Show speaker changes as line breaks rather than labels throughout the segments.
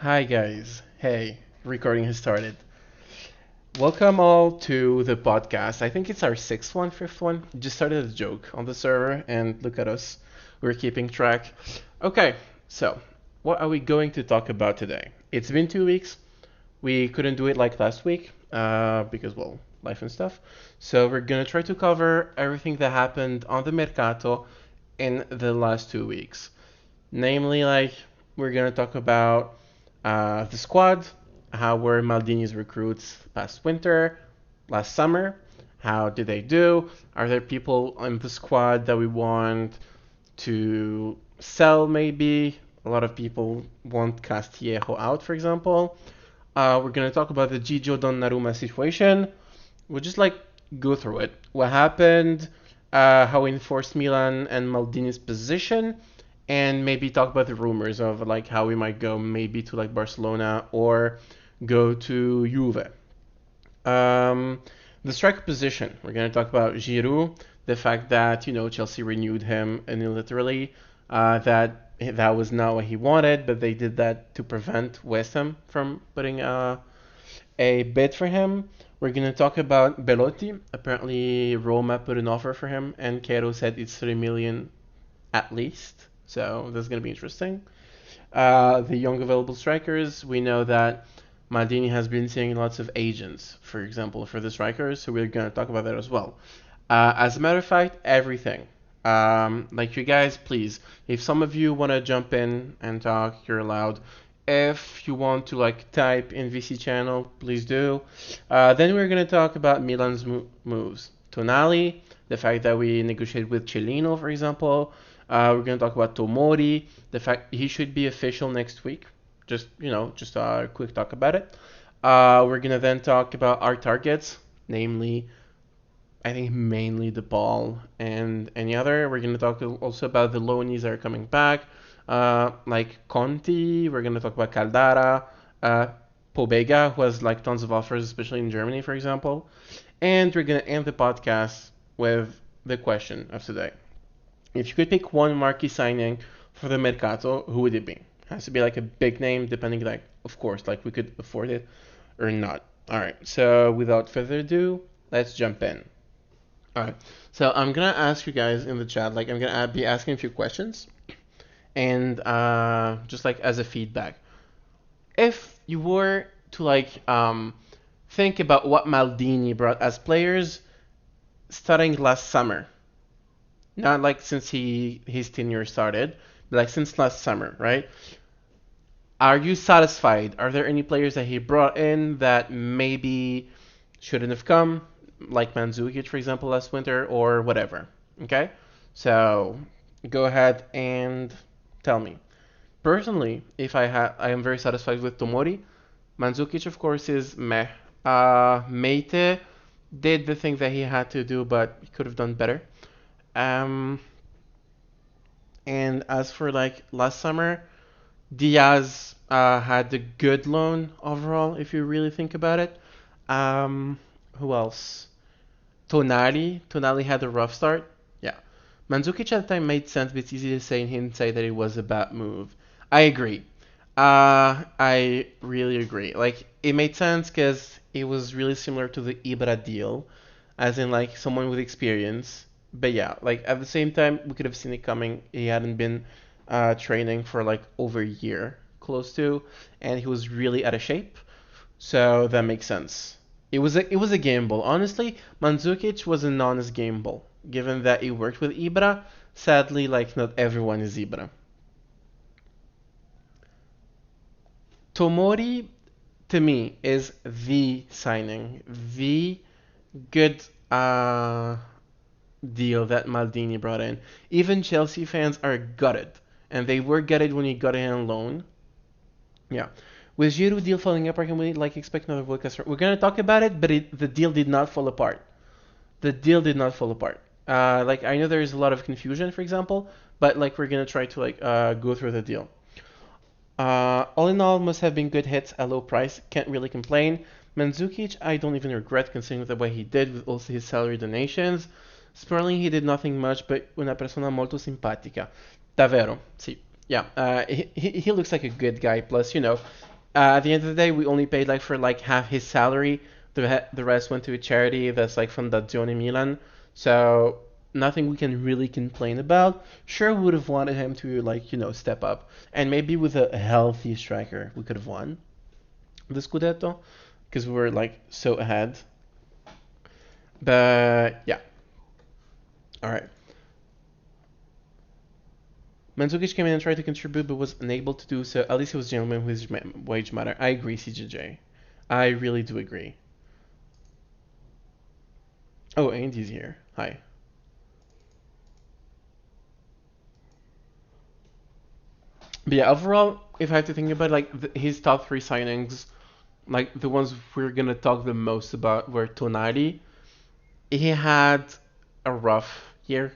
Hi guys. Hey, recording has started. Welcome all to the podcast. I think it's our sixth one, fifth one. Just started a joke on the server and look at us. We're keeping track. Okay, so what are we going to talk about today? It's been 2 weeks. We couldn't do it like last week because, well, life and stuff. So we're gonna try to cover everything that happened on the Mercato in the last 2 weeks. Namely, like, we're gonna talk about the squad, how were Maldini's recruits past winter, last summer, how did they do? Are there people in the squad that we want to sell maybe? A lot of people want Castillejo out, for example. We're gonna talk about the Gigio Donnarumma situation. We'll just like go through it. What happened? How we enforced Milan and Maldini's position, and maybe talk about the rumors of like how we might go maybe to like Barcelona or go to Juve. Um, the striker position. We're gonna talk about Giroud, the fact that Chelsea renewed him unilaterally. That was not what he wanted, but they did that to prevent West Ham from putting a bid for him. We're gonna talk about Belotti. Apparently, Roma put an offer for him, and Cairo said it's 3 million at least. So that's gonna be interesting. The young available strikers. We know that Maldini has been seeing lots of agents, for example, for the strikers. So we're gonna talk about that as well. As a matter of fact, everything. Like you guys, please, if some of you want to jump in and talk, you're allowed. If you want to like type in VC channel, please do. Then we're gonna talk about Milan's moves. Tonali, the fact that we negotiated with Cellino, for example. We're gonna talk about Tomori, the fact he should be official next week. Just a quick talk about it. We're gonna then talk about our targets, namely I think mainly the ball and any other. We're going to talk also about the loanies that are coming back, like Conti. We're going to talk about Caldara, Pobega, who has like tons of offers, especially in Germany, for example. And we're going to end the podcast with the question of today. If you could pick one marquee signing for the Mercato, who would it be? Has to be like a big name, depending like, of course, like we could afford it or not. All right. So without further ado, let's jump in. All right. So I'm gonna ask you guys in the chat, like I'm gonna be asking a few questions, and just like as a feedback, if you were to like think about what Maldini brought as players starting last summer, not like since his tenure started, but like since last summer, right? Are you satisfied? Are there any players that he brought in that maybe shouldn't have come, like Mandzukic, for example, last winter, or whatever? Okay? So go ahead and tell me. Personally, if I am very satisfied with Tomori. Mandzukic, of course, is meh. Meite did the thing that he had to do, but he could have done better. Um, and as for like last summer, Diaz had a good loan overall, if you really think about it. Um, who else? Tonali. Tonali had a rough start. Yeah. Mandzukic at the time made sense, but it's easy to say in hindsight that it was a bad move. I agree. I really agree. Like, it made sense because it was really similar to the Ibra deal, as in, like, someone with experience. But yeah, like, at the same time, we could have seen it coming. He hadn't been training for, like, over a year, close to, and he was really out of shape. So that makes sense. It was a gamble. Honestly, Mandzukic was an honest gamble, given that he worked with Ibra. Sadly, like not everyone is Ibra. Tomori, to me, is the signing, the good deal that Maldini brought in. Even Chelsea fans are gutted, and they were gutted when he got in on loan. Yeah. With Giroud deal falling apart, can we like expect another World Cup? We're gonna talk about it, but the deal did not fall apart. The deal did not fall apart. Like I know there is a lot of confusion, for example, but like we're gonna try to like go through the deal. All in all, must have been good hits at low price. Can't really complain. Mandzukic, I don't even regret considering the way he did with also his salary donations. Sperling, he did nothing much, but una persona molto simpatica. Davvero, sì. Yeah, he looks like a good guy. Plus, At the end of the day, we only paid like for like half his salary. The rest went to a charity that's like Fondazione Milan. So nothing we can really complain about. Sure, we would have wanted him to like step up, and maybe with a healthy striker, we could have won the Scudetto because we were like so ahead. But yeah, all right. Mandzukic came in and tried to contribute but was unable to do so. At least he was a gentleman with his wage matter. I agree, CJJ. I really do agree. Oh, Andy's here. Hi. But yeah, overall, if I have to think about like his top three signings, like the ones we're gonna talk the most about were Tonali. He had a rough year.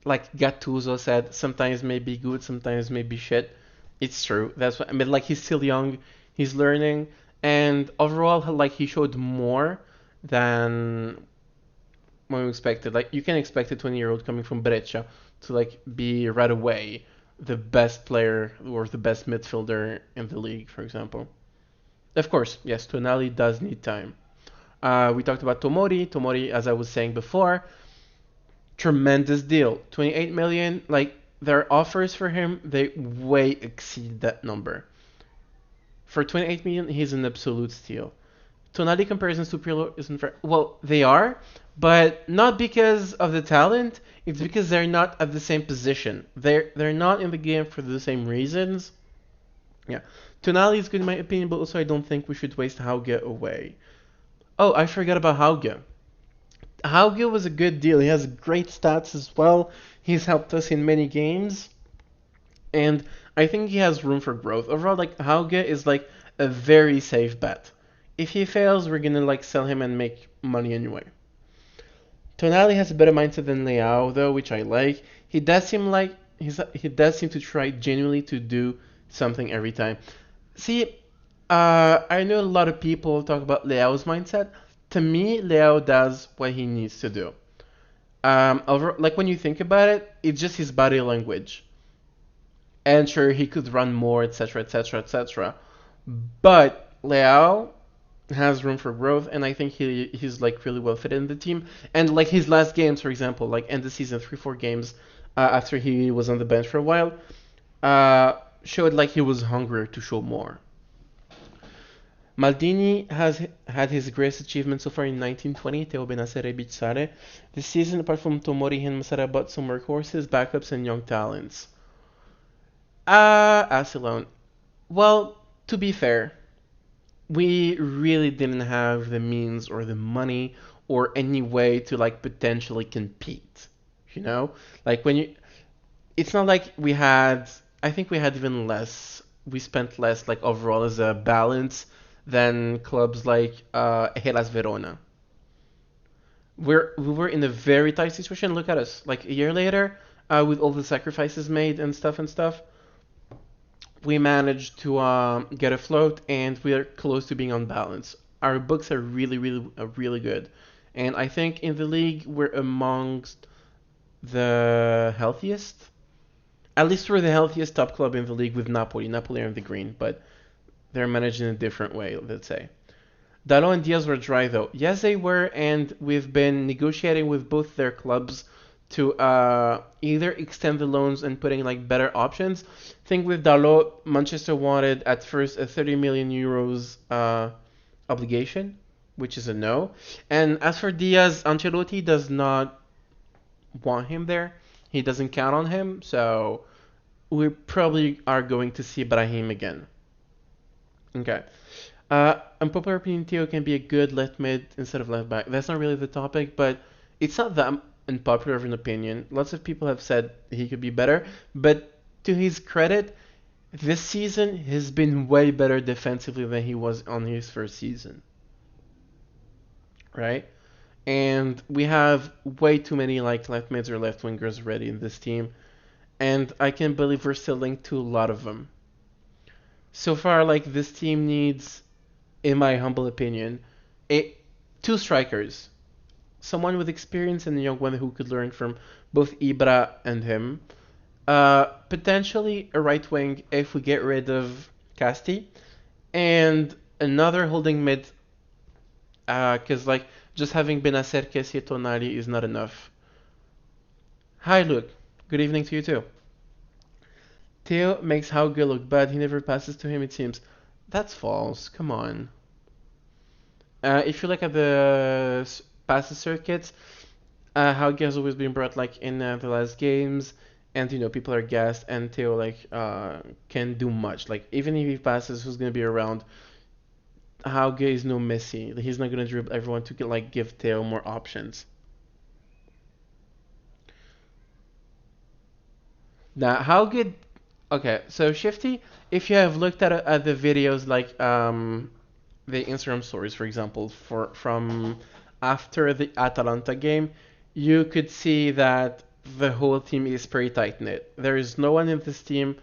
Like Gattuso said, sometimes may be good, sometimes may be shit. It's true. That's what I mean. Like he's still young, he's learning, and overall, like he showed more than when we expected. Like you can expect a 20-year-old coming from Breccia to like be right away the best player or the best midfielder in the league, for example. Of course, yes, Tonali does need time. We talked about Tomori. Tomori, as I was saying before, tremendous deal. 28 million. Like their offers for him, they way exceed that number. For 28 million, he's an absolute steal. Tonali comparisons to Pirlo isn't fair. Well, they are, but not because of the talent. It's because they're not at the same position. They're not in the game for the same reasons. Yeah, Tonali is good in my opinion, but also I don't think we should waste Hauge away. Oh, I forgot about Hauge. Hauge was a good deal. He has great stats as well. He's helped us in many games, and I think he has room for growth. Overall, like Hauge is like a very safe bet. If he fails, we're gonna like sell him and make money anyway. Tonali has a better mindset than Leao, though, which I like. He does seem to try genuinely to do something every time. See, I know a lot of people talk about Leao's mindset. To me, Leao does what he needs to do. Like when you think about it, it's just his body language. And sure, he could run more, etc., etc., etc. But Leao has room for growth, and I think he's like really well fitted in the team. And like his last games, for example, like end the season 3-4 games after he was on the bench for a while, showed like he was hungrier to show more. Maldini has had his greatest achievement so far in 1920, Teo Benasere Bizzare. This season, apart from Tomori and Masara, bought some workhorses, backups, and young talents. Asilon. Well, to be fair, we really didn't have the means or the money or any way to like potentially compete. You know, like when you, it's not like we had. I think we had even less. We spent less like overall as a balance than clubs like Hellas Verona. We were in a very tight situation. Look at us. Like a year later, with all the sacrifices made and stuff, we managed to get afloat, and we are close to being on balance. Our books are really good, and I think in the league we're amongst the healthiest. At least we're the healthiest top club in the league with Napoli. Napoli are in the green, but they're managed in a different way, let's say. Dalot and Diaz were dry though. Yes, they were, and we've been negotiating with both their clubs to either extend the loans and putting like better options. I think with Dalot, Manchester wanted at first a 30 million euros obligation, which is a no. And as for Diaz, Ancelotti does not want him there. He doesn't count on him, so we probably are going to see Brahim again. Okay. Unpopular opinion, Theo can be a good left mid instead of left back. That's not really the topic, but it's not that unpopular of an opinion. Lots of people have said he could be better, but to his credit, this season has been way better defensively than he was on his first season. Right? And we have way too many like left mids or left wingers already in this team, and I can't believe we're still linked to a lot of them. So far, like this team needs, in my humble opinion, a, two strikers, someone with experience and a young one who could learn from both Ibra and him. Potentially a right wing if we get rid of Casti, and another holding mid, because like just having Benacer, Kessie, Tonali is not enough. Hi, Luke. Good evening to you too. Theo makes Hauge look bad. He never passes to him, it seems. That's false. Come on. If you look at the passes circuits, Hauge has always been brought like in the last games, and people are gassed, and Theo like can do much. Like even if he passes, who's gonna be around? Hauge is no Messi. He's not gonna dribble everyone to like give Theo more options. Now, how good? Okay, so Shifty, if you have looked at the videos like the Instagram stories, for example, from after the Atalanta game, you could see that the whole team is pretty tight knit. There is no one in this team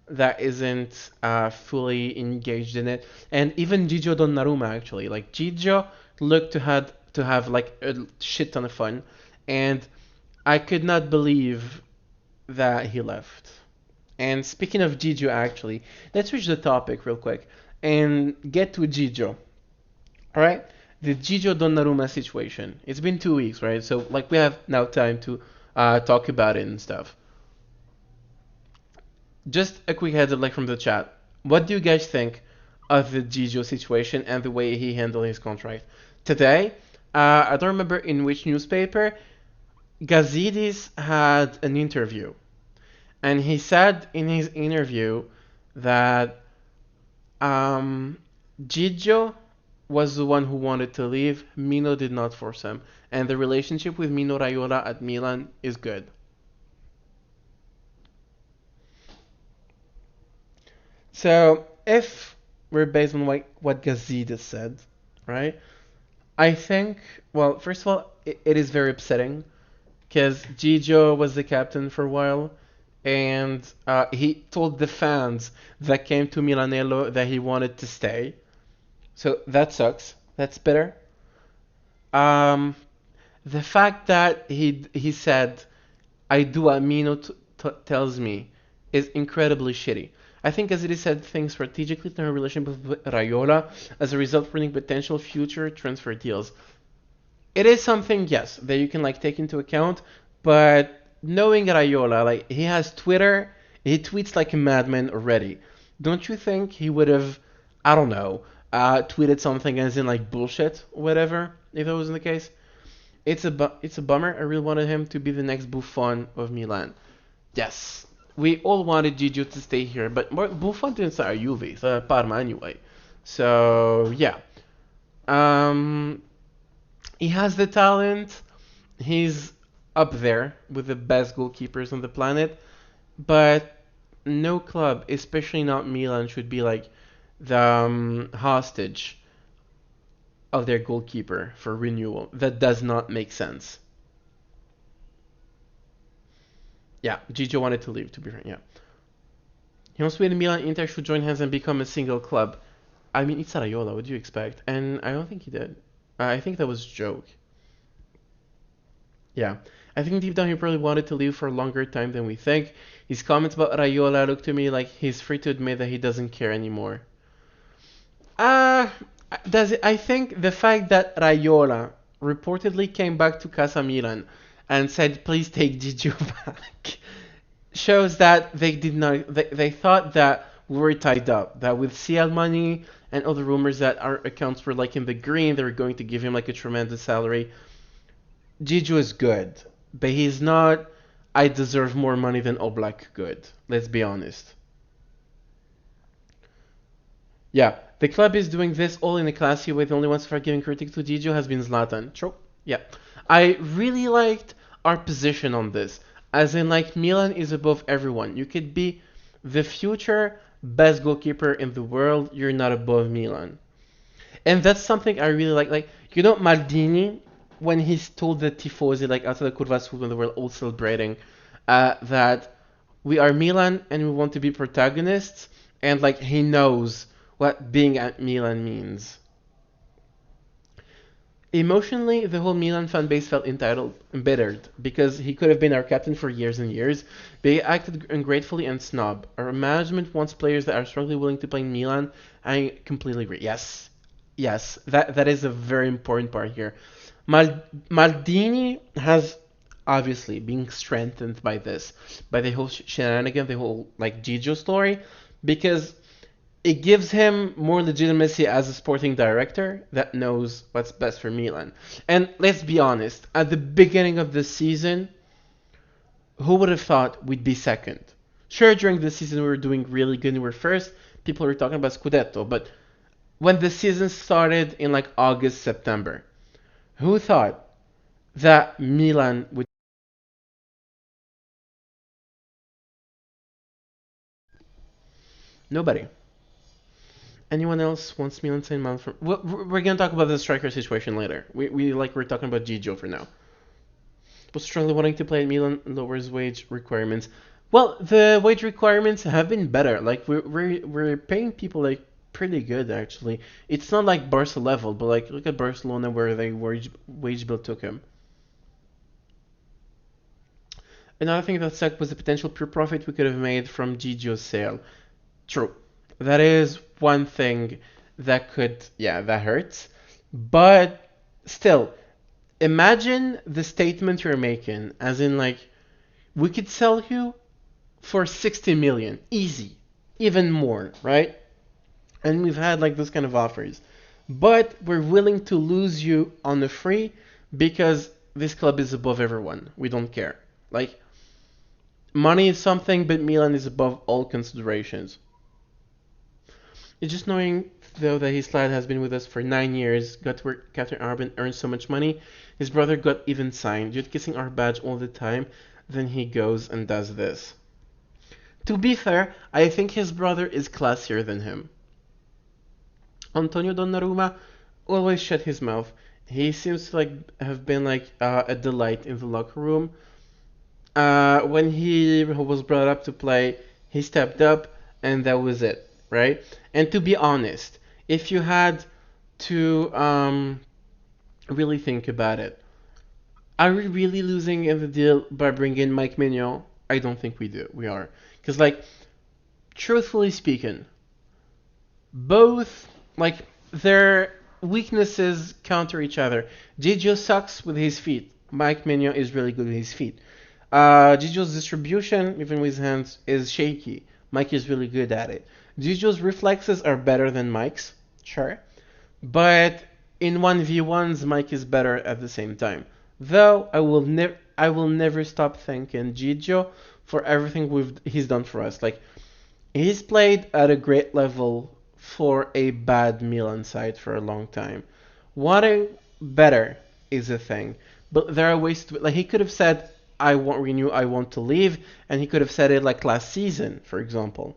that isn't fully engaged in it, and even Gigio Donnarumma actually, like Gigio looked to have like a shit ton of fun, and I could not believe that he left. And speaking of Gigio, actually, let's switch the topic real quick and get to Gigio. All right, the Gigio Donnarumma situation. It's been 2 weeks, right? So like we have now time to talk about it and stuff. Just a quick heads up, like from the chat. What do you guys think of the Gigio situation and the way he handled his contract today? I don't remember in which newspaper. Gazidis had an interview, and he said in his interview that Gigio was the one who wanted to leave. Mino did not force him, and the relationship with Mino Raiola at Milan is good. So if we're based on what Gazidis said, right? I think, well, first of all, it is very upsetting because Gigio was the captain for a while, and he told the fans that came to Milanello that he wanted to stay. So that sucks. That's bitter. Um, the fact that he said, "I do what Mino tells me," is incredibly shitty. I think as it is said things strategically to her relationship with Raiola as a result of potential future transfer deals. It is something, yes, that you can like take into account, but knowing Raiola, like he has Twitter, he tweets like a madman already. Don't you think he would have, I don't know, tweeted something as in like bullshit or whatever, if that wasn't the case? It's a bummer. I really wanted him to be the next Buffon of Milan. Yes, we all wanted Gigio to stay here, but Buffon didn't start at Juve, so Parma anyway. So yeah, um, he has the talent. He's up there with the best goalkeepers on the planet, but no club, especially not Milan, should be like the hostage of their goalkeeper for renewal. That does not make sense. Yeah, Gigio wanted to leave, to be frank. Yeah. He wants to win Milan Inter should join hands and become a single club. I mean, it's Raiola, what do you expect? And I don't think he did. I think that was a joke. Yeah. I think deep down he probably wanted to leave for a longer time than we think. His comments about Raiola look to me like he's free to admit that he doesn't care anymore. Uh, does it, I think the fact that Raiola reportedly came back to Casa Milan and said, please take Gigio back, shows that they did not, they thought that we were tied up, that with CL money and other rumors that our accounts were like in the green, they were going to give him like a tremendous salary. Gigio is good, but he's not, I deserve more money than Oblak good. Let's be honest. Yeah, the club is doing this all in a classy way. The only ones for giving critique to Gigio has been Zlatan. True. Yeah. I really liked our position on this. As in, like, Milan is above everyone. You could be the future best goalkeeper in the world. You're not above Milan. And that's something I really like. Like, Maldini, when he's told the Tifosi, like, outside the Curva Sud, when they were all celebrating, that we are Milan and we want to be protagonists, and, like, he knows what being at Milan means. Emotionally, the whole Milan fan base felt entitled, embittered, because he could have been our captain for years and years. They acted ungratefully and snob. Our management wants players that are strongly willing to play in Milan. I completely agree. Yes, yes, that is a very important part here. Maldini has obviously been strengthened by this, by the whole shenanigan, the whole like Gigio story, because it gives him more legitimacy as a sporting director that knows what's best for Milan. And let's be honest, at the beginning of the season, who would have thought we'd be second? Sure, during the season we were doing really good and we were first. People were talking about Scudetto, but when the season started in like August, September, who thought that Milan would? Nobody. Anyone else wants Milan to Mount from? We're gonna talk about the striker situation later. We're talking about Gigio for now. But strongly wanting to play at Milan lowers wage requirements. Well, the wage requirements have been better. Like we're paying people like pretty good actually. It's not like Barca level, but like look at Barcelona where they wage bill took him. Another thing that sucked was the potential pure profit we could have made from Gigio's sale. True. That is one thing that could, yeah, that hurts. But still, imagine the statement you're making, as in, like, we could sell you for 60 million, easy, even more, right? And we've had, like, those kind of offers. But we're willing to lose you on the free because this club is above everyone. We don't care. Like, money is something, but Milan is above all considerations. It's just knowing, though, that his lad has been with us for 9 years, got to work Captain Arben, earned so much money. His brother got even signed, just kissing our badge all the time. Then he goes and does this. To be fair, I think his brother is classier than him. Antonio Donnarumma always shut his mouth. He seems to like have been like a delight in the locker room. When he was brought up to play, he stepped up, and that was it, right? And to be honest, if you had to really think about it, are we really losing in the deal by bringing Mike Mignon? I don't think we do. We are, because like, truthfully speaking, both like their weaknesses counter each other. Gigio sucks with his feet. Mike Mignon is really good with his feet. Gigio's distribution, even with his hands, is shaky. Mike is really good at it. Gigio's reflexes are better than Mike's, sure. But in 1v1s, Mike is better at the same time. Though I will never stop thanking Gigio for everything he's done for us. Like, he's played at a great level for a bad Milan side for a long time. Wanting better is a thing, but there are ways to, like, he could have said, I won't renew, I want to leave, and he could have said it like last season, for example.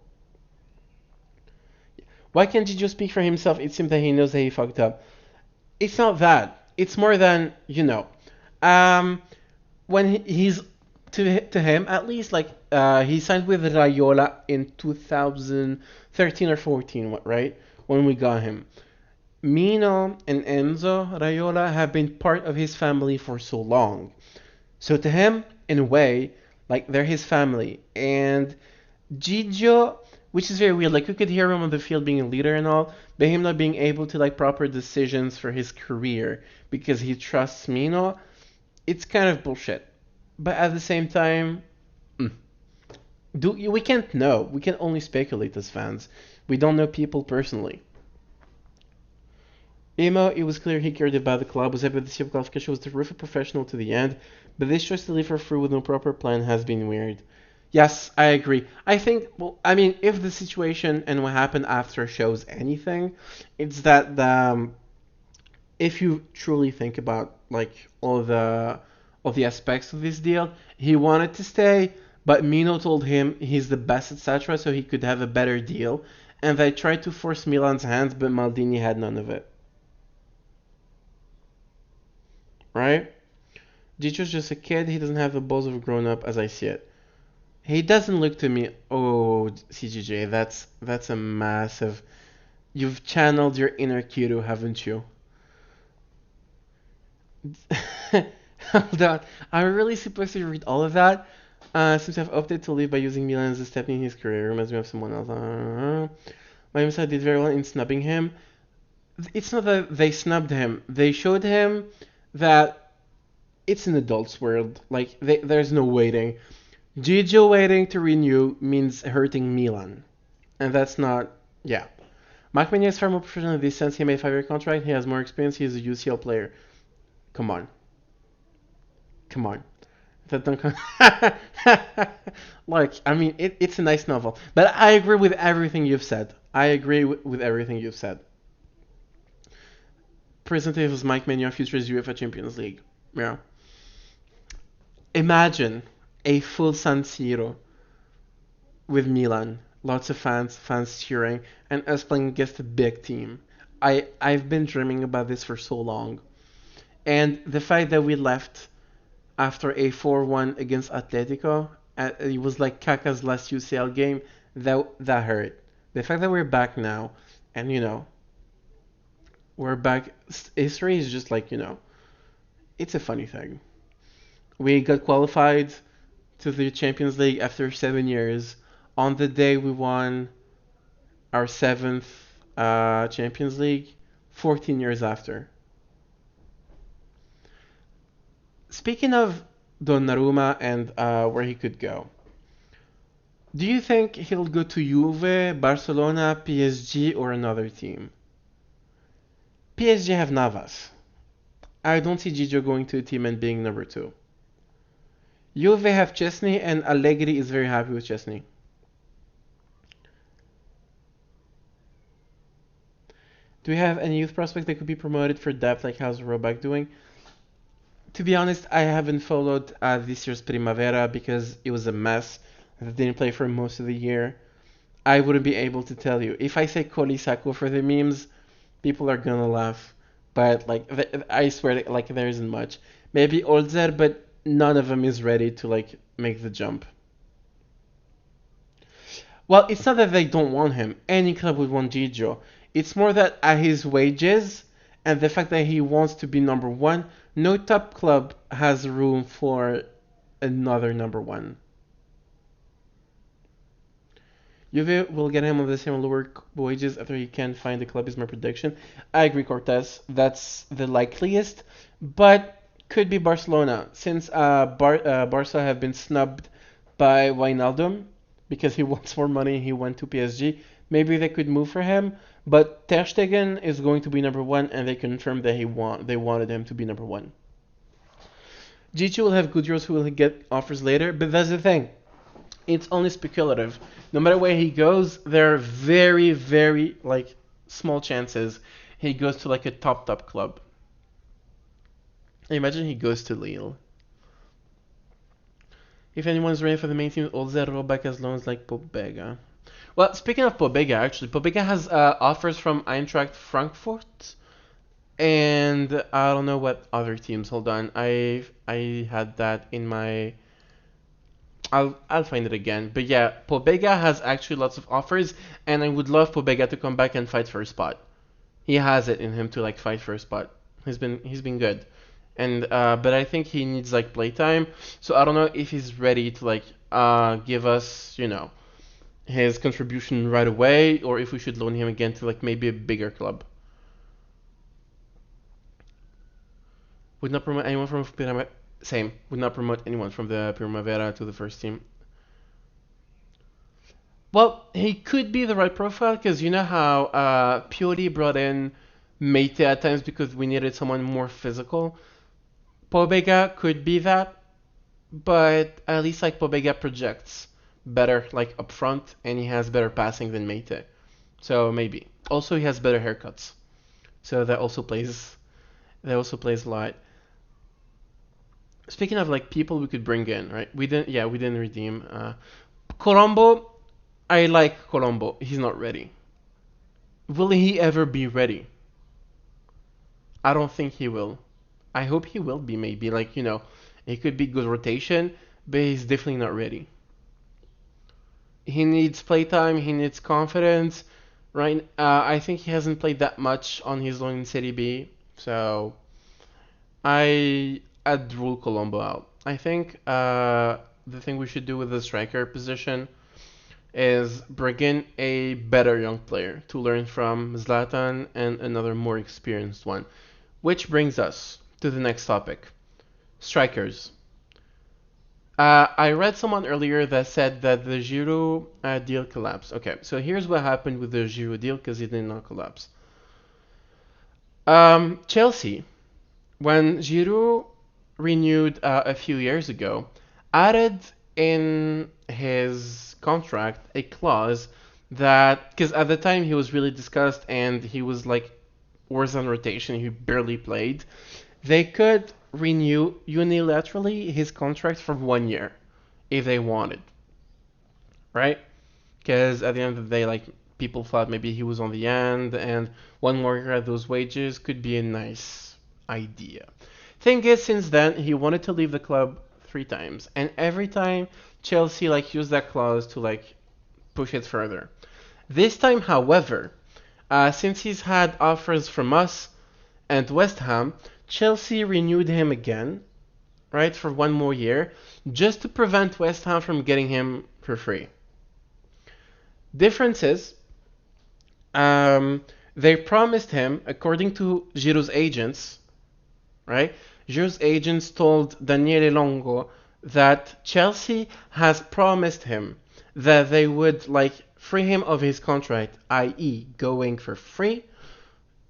Why can't he just speak for himself? It seems that he knows that he fucked up. It's not that. It's more than, Um, when he's to him at least, like he signed with Raiola in 2013 or 14, right? When we got him. Mino and Enzo Raiola have been part of his family for so long. So to him, in a way, like they're his family. And Gigio, which is very weird, like you could hear him on the field being a leader and all, but him not being able to like proper decisions for his career because he trusts Mino, it's kind of bullshit. But at the same time, mm, we can't know. We can only speculate as fans. We don't know people personally. Emo, it was clear he cared about the club, was happy with the CF qualification, was a terrific professional to the end, but this choice to leave her free with no proper plan has been weird. Yes, I agree. I think, well, I mean, if the situation and what happened after shows anything, it's that if you truly think about like all the aspects of this deal, he wanted to stay, but Mino told him he's the best, etc., so he could have a better deal, and they tried to force Milan's hands, but Maldini had none of it. Right? Gicho's just a kid. He doesn't have the balls of a grown up, as I see it. He doesn't look to me. Oh, CGJ, that's a massive. You've channeled your inner Kiru, haven't you? Hold on. Are we really supposed to read all of that? Seems to have opted to leave by using Milan as a step in his career. Reminds me of someone else. My side did very well in snubbing him. It's not that they snubbed him. They showed him that it's an adult's world. Like, there's no waiting. Gigio waiting to renew means hurting Milan. And that's not. Yeah. Mike Maignan is far more professional in this sense. He made a 5-year contract. He has more experience. He is a UCL player. Come on. Come on. That don't come. Like, I mean, it's a nice novel. But I agree with everything you've said. I agree with everything you've said. Present was Mike Maignan, Futures UEFA Champions League. Yeah. Imagine a full San Siro with Milan, lots of fans cheering, and us playing against a big team. I've been dreaming about this for so long, and the fact that we left after a 4-1 against Atletico, it was like Kaká's last UCL game. That hurt. The fact that we're back now, and we're back. History is just like it's a funny thing. We got qualified to the Champions League after 7 years. On the day we won our seventh Champions League, 14 years after. Speaking of Donnarumma and where he could go, do you think he'll go to Juve, Barcelona, PSG, or another team? PSG have Navas. I don't see Gigio going to a team and being number two. Juve have Chesney, and Allegri is very happy with Chesney. Do we have any youth prospect that could be promoted for depth, like how's Roback doing? To be honest, I haven't followed this year's Primavera because it was a mess. I didn't play for most of the year. I wouldn't be able to tell you. If I say Kolisako for the memes, people are gonna laugh. But like, I swear, like there isn't much. Maybe Olzer, but none of them is ready to like make the jump. Well, it's not that they don't want him. Any club would want Gigio. It's more that at his wages and the fact that he wants to be number one, no top club has room for another number one. Juve will get him on the same lower wages after he can find a club, is my prediction. I agree, Cortez. That's the likeliest, but could be Barcelona since Barca have been snubbed by Wijnaldum because he wants more money. He went to PSG. Maybe they could move for him, but Ter Stegen is going to be number one, and they confirmed that they wanted him to be number one. Gigi will have good years who will get offers later, but that's the thing. It's only speculative. No matter where he goes, there are very, very like small chances he goes to like a top club. Imagine he goes to Lille. If anyone's ready for the main team, Olzer rollback as loans like Pobega. Well, speaking of Pobega, actually, Pobega has offers from Eintracht Frankfurt and I don't know what other teams. Hold on, I had that in my. I'll find it again. But yeah, Pobega has actually lots of offers, and I would love Pobega to come back and fight for a spot. He has it in him to like fight for a spot. He's been good, and but I think he needs like playtime. So I don't know if he's ready to like give us his contribution right away, or if we should loan him again to like maybe a bigger club. Would not promote anyone from Primavera. Same. Would not promote anyone from the Primavera to the first team. Well, he could be the right profile because you know how Pioli brought in Meite at times because we needed someone more physical. Pobega could be that, but at least like Pobega projects better like up front and he has better passing than Meite. So maybe. Also he has better haircuts. So that also plays a lot. Speaking of like people we could bring in, right? We didn't redeem Colombo. I like Colombo. He's not ready. Will he ever be ready? I don't think he will. I hope he will be maybe like, it could be good rotation, but he's definitely not ready. He needs playtime, he needs confidence, right? I think he hasn't played that much on his loan in Serie B, so I'd rule Colombo out. I think the thing we should do with the striker position is bring in a better young player to learn from Zlatan and another more experienced one. Which brings us to the next topic, strikers. I read someone earlier that said that the Giroud deal collapsed. Okay, so here's what happened with the Giroud deal because it did not collapse. Chelsea, when Giroud renewed a few years ago, added in his contract a clause that, because at the time he was really discussed and he was like worse on rotation, he barely played, they could renew unilaterally his contract for 1 year if they wanted, right? Because at the end of the day, like people thought maybe he was on the end, and 1 more year at those wages could be a nice idea. Thing is, since then he wanted to leave the club 3 times, and every time Chelsea like used that clause to like push it further. This time, however, since he's had offers from us and West Ham, Chelsea renewed him again, right, for 1 more year, just to prevent West Ham from getting him for free. Difference is, they promised him, according to Giroud's agents, right? Giroud's agents told Daniele Longo that Chelsea has promised him that they would like free him of his contract, i.e., going for free,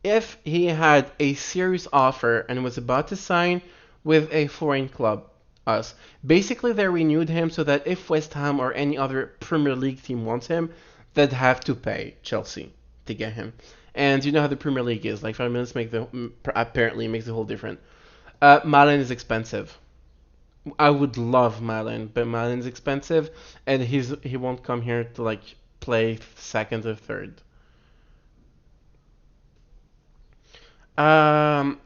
if he had a serious offer and was about to sign with a foreign club, us. Basically, they renewed him so that if West Ham or any other Premier League team wants him, they'd have to pay Chelsea to get him. And you know how the Premier League is. Like 5 minutes apparently makes the whole difference. Milan is expensive. I would love Milan, but Milan's expensive, and he won't come here to like play second or third.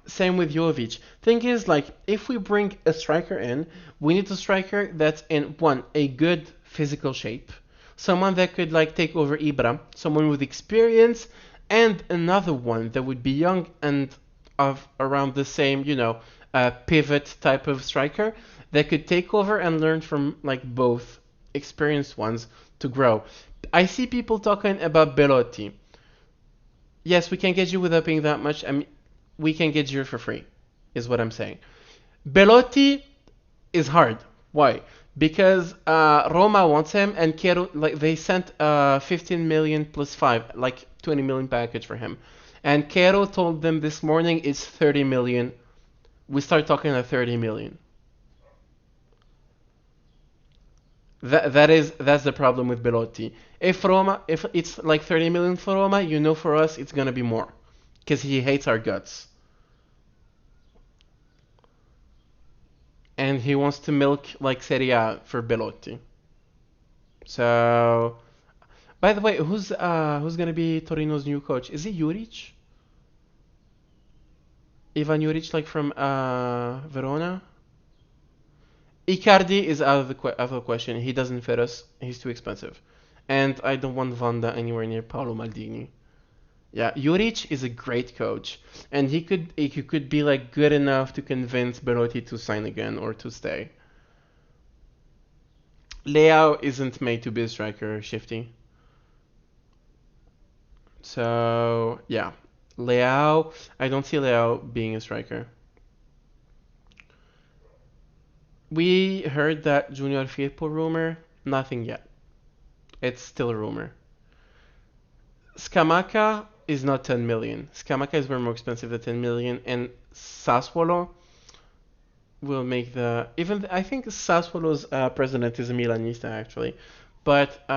Same with Jovic. Thing is, like, if we bring a striker in, we need a striker that's in one, a good physical shape, someone that could like take over Ibra, someone with experience, and another one that would be young and of around the same, pivot type of striker that could take over and learn from like both experienced ones to grow. I see people talking about Belotti. Yes, we can get you without paying that much. I mean, we can get you for free, is what I'm saying. Belotti is hard. Why? Because Roma wants him, and Cairo, like they sent 15 million plus 5, like 20 million package for him, and Cairo told them this morning it's 30 million. We start talking at 30 million. That's the problem with Belotti. If it's like 30 million for Roma, for us it's gonna be more, because he hates our guts, and he wants to milk like Serie A for Belotti. So, by the way, who's gonna be Torino's new coach? Is it Juric? Ivan Juric, like from Verona? Icardi is out of the question. He doesn't fit us. He's too expensive, and I don't want Vanda anywhere near Paolo Maldini. Yeah, Juric is a great coach, and he could be like good enough to convince Belotti to sign again or to stay. Leao isn't made to be a striker, Shifty. So yeah, Leao. I don't see Leao being a striker. We heard that Junior Firpo rumor. Nothing yet. It's still a rumor. Scamacca is not 10 million. Scamacca is way more expensive than 10 million, and Sassuolo will make the even. I think Sassuolo's president is a Milanista actually, but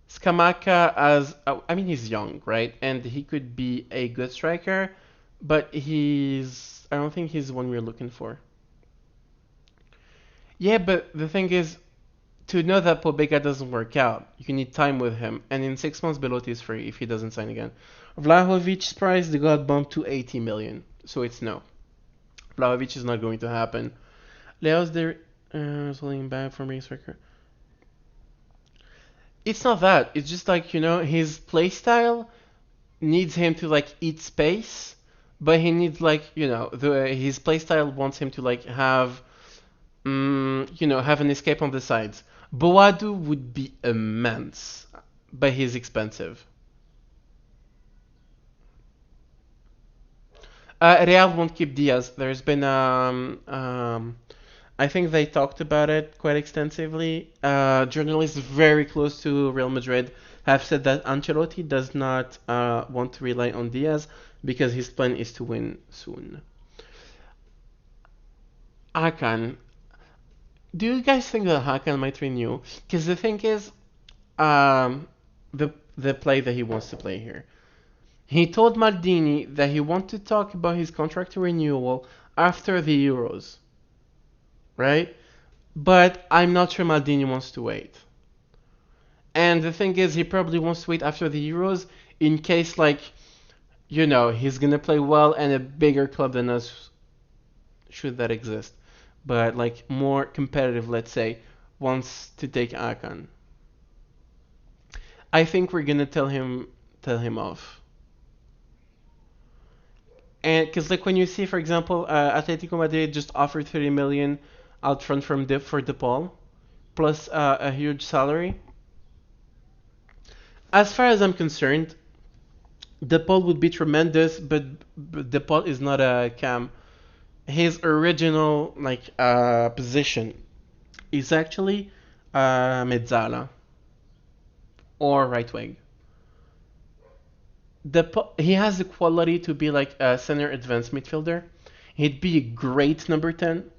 Scamacca I mean he's young, right, and he could be a good striker, but I don't think he's the one we're looking for. Yeah, but the thing is, to know that Pobega doesn't work out, you need time with him, and in 6 months Belotti is free if he doesn't sign again. Vlahovic's price they got bumped to 80 million, so it's no. Vlahovic is not going to happen. Leo's there holding back from being striker. It's not that. It's just like his play style needs him to like eat space, but he needs like his playstyle wants him to like have have an escape on the sides. Boadu would be immense, but he's expensive. Real won't keep Diaz. There's been I think they talked about it quite extensively. Journalists very close to Real Madrid have said that Ancelotti does not want to rely on Diaz because his plan is to win soon. Hakan, do you guys think that Hakan might renew? Because the thing is, um, the play that he wants to play here. He told Maldini that he wants to talk about his contract renewal after the Euros, right? But I'm not sure Maldini wants to wait. And the thing is, he probably wants to wait after the Euros in case, like, he's gonna play well and a bigger club than us, should that exist. But like more competitive, let's say, wants to take Akan. I think we're gonna tell him off. And because like when you see, for example, Atletico Madrid just offered 30 million out front for DePaul, plus a huge salary. As far as I'm concerned, DePaul would be tremendous, but DePaul is not a cam. His original like position is actually mezzala or right wing. He has the quality to be like a center advanced midfielder. He'd be a great number 10.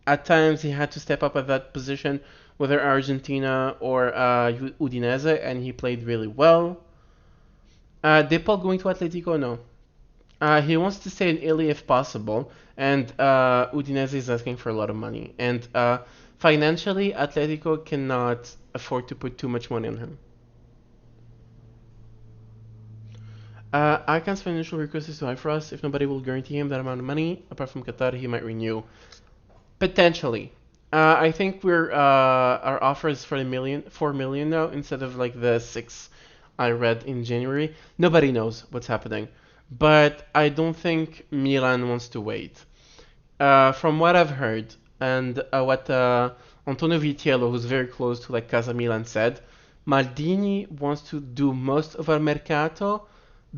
At times, he had to step up at that position, whether Argentina or Udinese, and he played really well. Depol going to Atletico? No. He wants to stay in Italy if possible, and Udinese is asking for a lot of money. And financially, Atletico cannot afford to put too much money on him. Akan's financial request is too high for us. If nobody will guarantee him that amount of money, apart from Qatar, he might renew. Potentially. I think our offer is for 4 million now instead of like the 6 I read in January. Nobody knows what's happening, but I don't think Milan wants to wait. From what I've heard and what Antonio Vitiello, who's very close to like Casa Milan, said, Maldini wants to do most of our mercato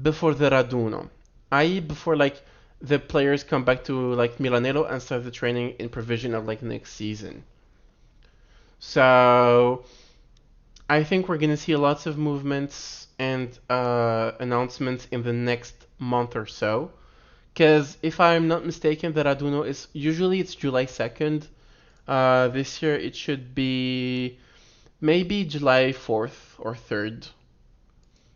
before the Raduno, i.e. before like the players come back to like Milanello and start the training in provision of like next season. So I think we're gonna see lots of movements and announcements in the next month or so. Because if I'm not mistaken, the Raduno is usually it's July 2nd. This year it should be maybe July 4th or 3rd.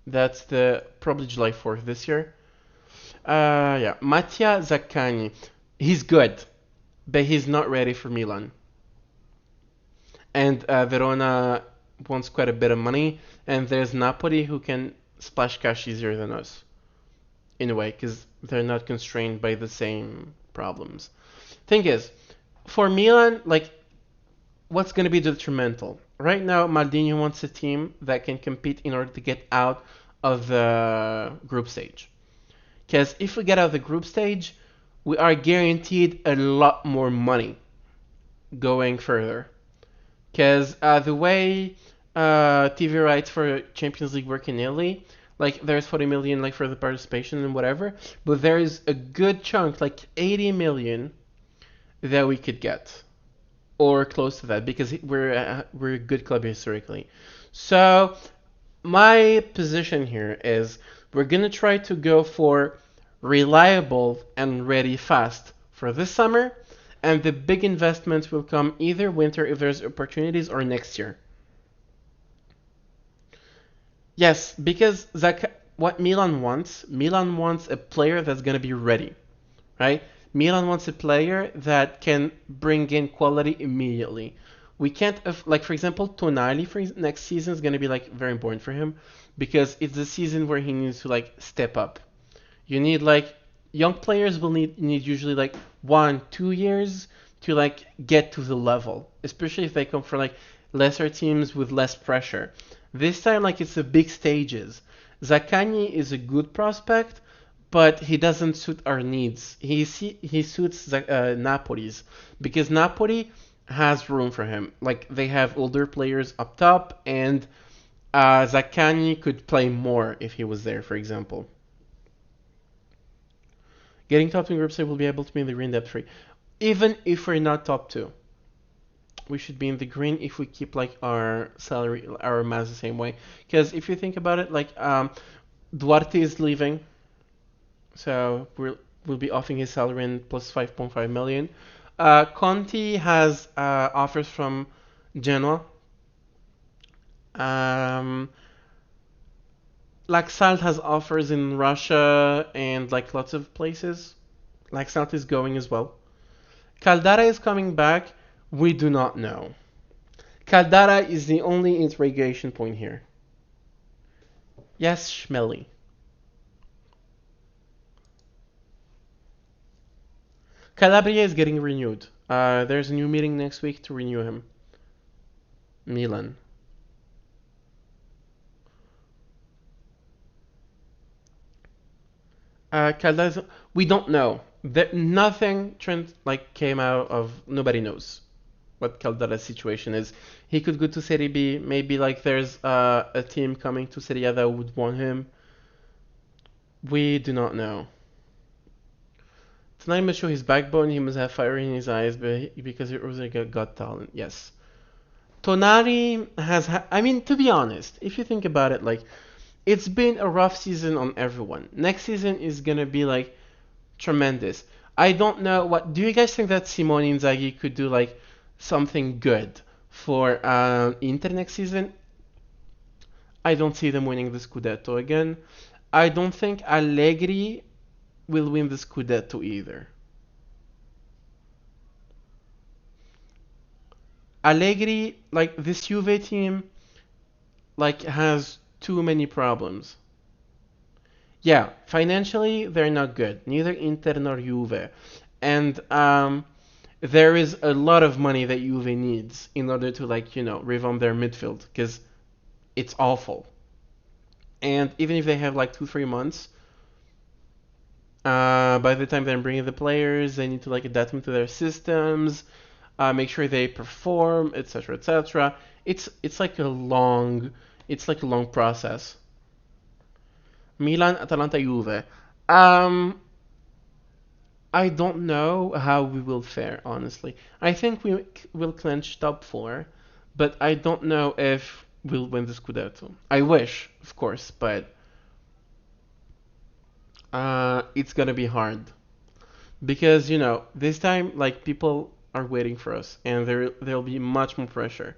That's the probably July 4th this year. Yeah, Mattia Zaccagni. He's good, but he's not ready for Milan. And Verona wants quite a bit of money, and there's Napoli who can splash cash easier than us, in a way, because they're not constrained by the same problems. Thing is, for Milan, like, what's going to be detrimental? Right now, Maldini wants a team that can compete in order to get out of the group stage. Because if we get out of the group stage, we are guaranteed a lot more money going further. Because the way TV rights for Champions League work in Italy, like there's 40 million like for the participation and whatever, but there is a good chunk, like 80 million, that we could get, or close to that, because we're a good club historically. So my position here is we're gonna try to go for reliable and ready fast for this summer, and the big investments will come either winter if there's opportunities or next year. Yes, because what Milan wants a player that's gonna be ready, right? Milan wants a player that can bring in quality immediately. We can't, like for example, Tonali for next season is gonna be like very important for him because it's the season where he needs to like step up. You need like young players will need usually like 1-2 years to like get to the level, especially if they come from like lesser teams with less pressure. This time like it's the big stages. Zaccagni is a good prospect, but he doesn't suit our needs. He suits Napoli's because Napoli has room for him. Like they have older players up top, and Zaccagni could play more if he was there, for example. Getting top two in group stage will be able to be in the green debt free. Even if we're not top two, we should be in the green if we keep like our salary, our mass the same way. Because if you think about it, like Duarte is leaving, so we'll be offering his salary in plus 5.5 million. Conti has offers from Genoa. Um, Laxalt has offers in Russia and like lots of places. Laxalt is going as well. Caldara is coming back. We do not know. Caldara is the only interrogation point here. Yes, Schmelly. Calabria is getting renewed. There's a new meeting next week to renew him. Milan. Caldara, we don't know. Nothing like came out of. Nobody knows what Caldara's situation is. He could go to Serie B. Maybe like there's a team coming to Serie A that would want him. We do not know. Tonali must show his backbone. He must have fire in his eyes, because it was like a got talent. Yes. Tonali has. I mean, to be honest, if you think about it, like it's been a rough season on everyone. Next season is gonna be like tremendous. I don't know what. Do you guys think that Simone Inzaghi could do like something good for Inter next season? I don't see them winning the Scudetto again. I don't think Allegri will win the Scudetto either. Allegri, like this Juve team, like has too many problems. Yeah, financially they're not good. Neither Inter nor Juve, and there is a lot of money that Juve needs in order to like revamp their midfield because it's awful. And even if they have like 2-3 months, by the time they're bringing the players, they need to like adapt them to their systems, make sure they perform, etc., etc. It's like a long process. Milan, Atalanta, Juve. Um, I don't know how we will fare, honestly. I think we will clinch top four, but I don't know if we'll win the Scudetto. I wish, of course, but it's gonna be hard because this time like people are waiting for us, and there'll be much more pressure.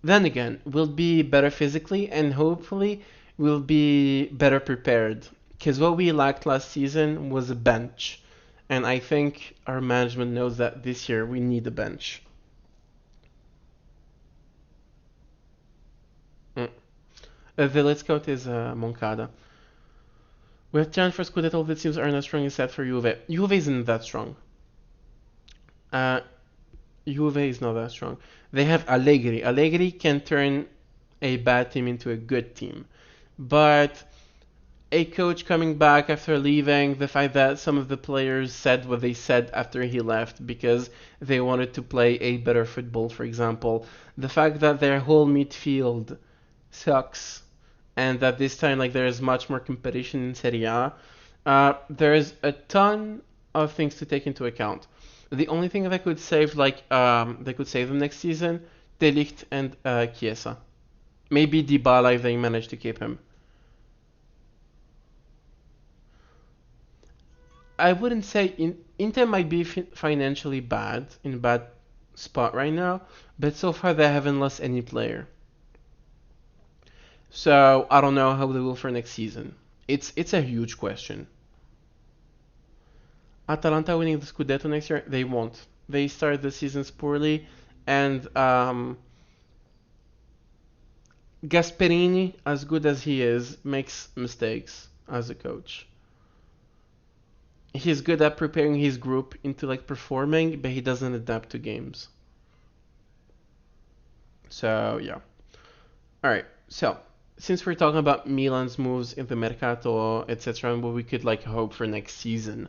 Then again, we'll be better physically, and hopefully we'll be better prepared. Because what we lacked last season was a bench, and I think our management knows that this year we need a bench. Mm. The let's count is Moncada. With chance for Scudetto, the teams are not strong except for Juve. Juve isn't that strong. Uh, Juve is not that strong. They have Allegri. Allegri can turn a bad team into a good team. But a coach coming back after leaving, the fact that some of the players said what they said after he left because they wanted to play a better football, for example, the fact that their whole midfield sucks, and that this time like there is much more competition in Serie A, there's a ton of things to take into account. The only thing that could save they could save them next season, De Ligt and Chiesa. Maybe Dybala if they manage to keep him. I wouldn't say Inter might be financially bad, in a bad spot right now, but so far they haven't lost any player. So I don't know how they will for next season. It's a huge question. Atalanta winning the Scudetto next year? They won't. They started the seasons poorly, and Gasperini, as good as he is, makes mistakes as a coach. He's good at preparing his group into like performing, but he doesn't adapt to games. So yeah. All right. So since we're talking about Milan's moves in the Mercato, etc., and what we could like hope for next season,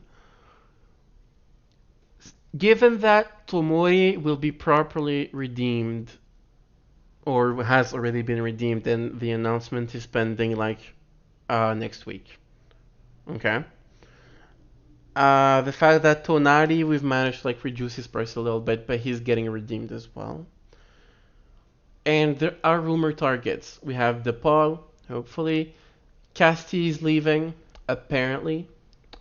given that Tomori will be properly redeemed or has already been redeemed, and the announcement is pending like next week. Okay. The fact that Tonali we've managed to like reduce his price a little bit, but he's getting redeemed as well. And there are rumor targets. We have DePaul, hopefully. Casti's leaving, apparently.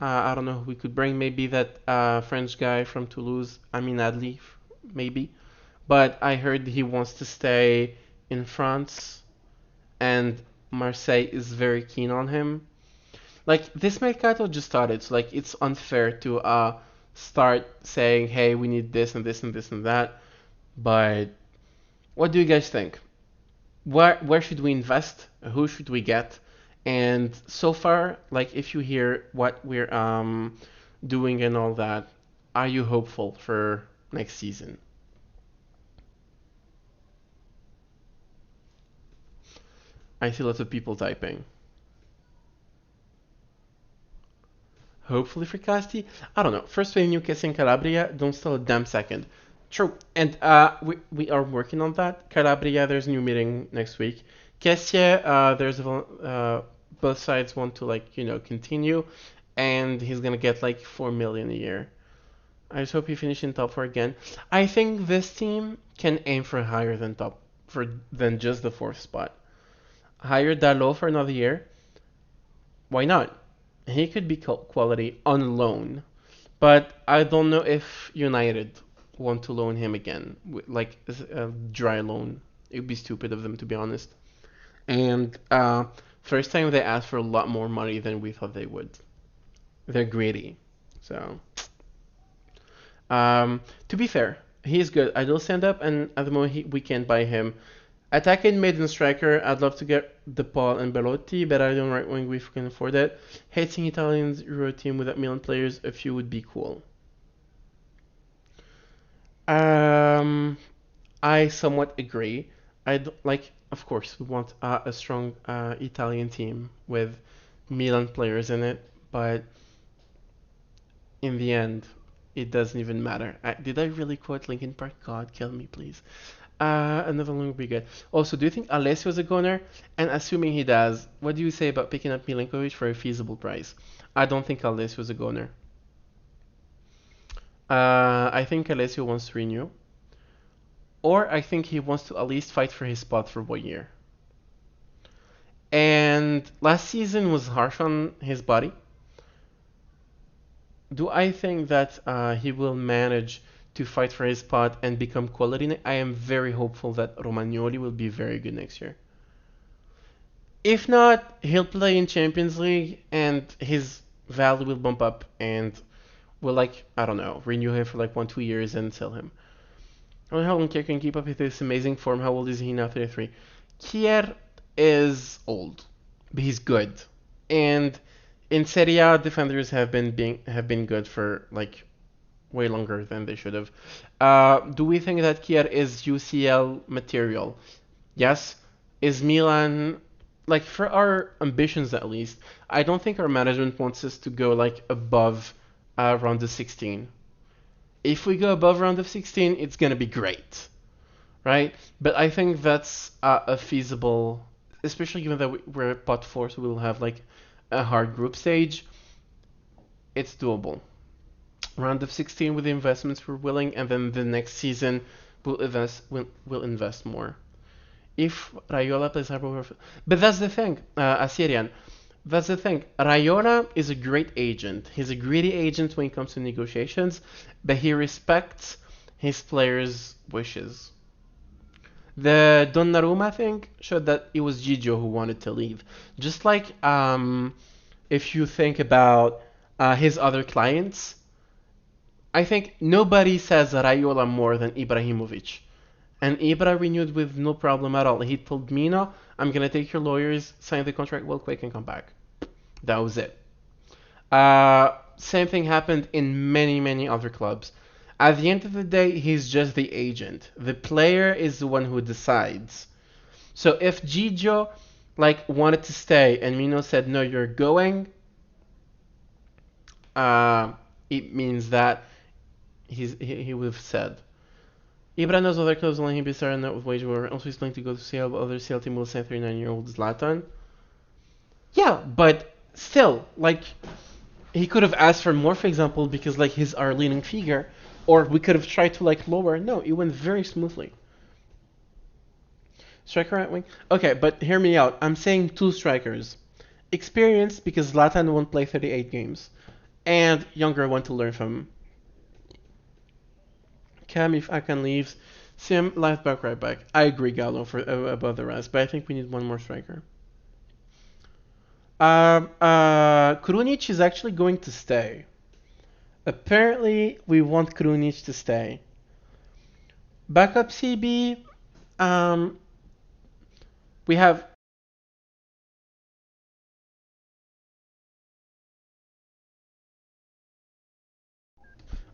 I don't know who we could bring. Maybe that French guy from Toulouse, Amin Adli, maybe. But I heard he wants to stay in France, and Marseille is very keen on him. Like this Mercato just started, so like it's unfair to start saying, hey, we need this and this and this and that. But what do you guys think? Where should we invest? Who should we get? And so far, like if you hear what we're doing and all that, are you hopeful for next season? I see lots of people typing. Hopefully for Casti. I don't know. First way Newcastle and Calabria, don't stall a damn second. True. And we are working on that. Calabria, there's a new meeting next week. Kessie, both sides want to like, continue, and he's gonna get like 4 million a year. I just hope he finishes in top four again. I think this team can aim for higher than than just the fourth spot. Hire Dalot for another year. Why not? He could be quality on loan, but I don't know if United want to loan him again, like a dry loan. It would be stupid of them, to be honest. And first time they asked for a lot more money than we thought they would. They're greedy. So, to be fair, he's good. I will stand up, and at the moment we can't buy him. Attacking mid and striker, I'd love to get DePaul and Belotti, but I don't right wing if we can afford it. Hating Italians Euro team without Milan players, a few would be cool. Um, I somewhat agree. Like, of course, we want a strong Italian team with Milan players in it, but in the end, it doesn't even matter. Did I really quote Linkin Park? God, kill me, please. Another one would be good. Also, do you think Alessio's a goner? And assuming he does, what do you say about picking up Milinkovic for a feasible price? I don't think Alessio's a goner. I think Alessio wants to renew. Or I think he wants to at least fight for his spot for 1 year. And last season was harsh on his body. Do I think that he will manage to fight for his spot and become quality? I am very hopeful that Romagnoli will be very good next year. If not, he'll play in Champions League and his value will bump up, and we'll like, I don't know, renew him for like 1-2 years and sell him. I don't know how long Kier can keep up with this amazing form. How old is he now? 33. Kier is old, but he's good. And in Serie A, defenders have been good for like way longer than they should have. Do we think that Kier is UCL material? Yes. Is Milan, like for our ambitions at least, I don't think our management wants us to go like above round of 16. If we go above round of 16, it's gonna be great, right? But I think that's a feasible, especially given that we're at pot four, so we'll have like a hard group stage. It's doable. Round of 16 with the investments we're willing, and then the next season we'll invest more. If Raiola plays Harbour, but that's the thing, Assyrian. That's the thing. Raiola is a great agent. He's a greedy agent when it comes to negotiations, but he respects his players' wishes. The Donnarumma thing showed that it was Gigio who wanted to leave. Just like if you think about his other clients, I think nobody says Raiola more than Ibrahimovic. And Ibra renewed with no problem at all. He told Mina, I'm going to take your lawyers, sign the contract real quick, and come back. That was it. Same thing happened in many, many other clubs. At the end of the day, he's just the agent. The player is the one who decides. So if Gigio like wanted to stay and Mino said no, you're going, uh, it means that he would have said. Ibra knows other clubs will let him be started with wage war. Also, he's going to go to CL, but other CL team will sign 39-year-old Zlatan. Yeah, but still, like, he could have asked for more, for example, because like he's our leading figure, or we could have tried to like lower. No, it went very smoothly. Striker right wing. Okay, but hear me out. I'm saying two strikers. Experienced because Zlatan won't play 38 games, and younger want to learn from Cam if Akan leaves. Sim left back, right back. I agree, Gallo for above the rest, but I think we need one more striker. Krunic is actually going to stay. Apparently, we want Krunic to stay. Backup CB, we have.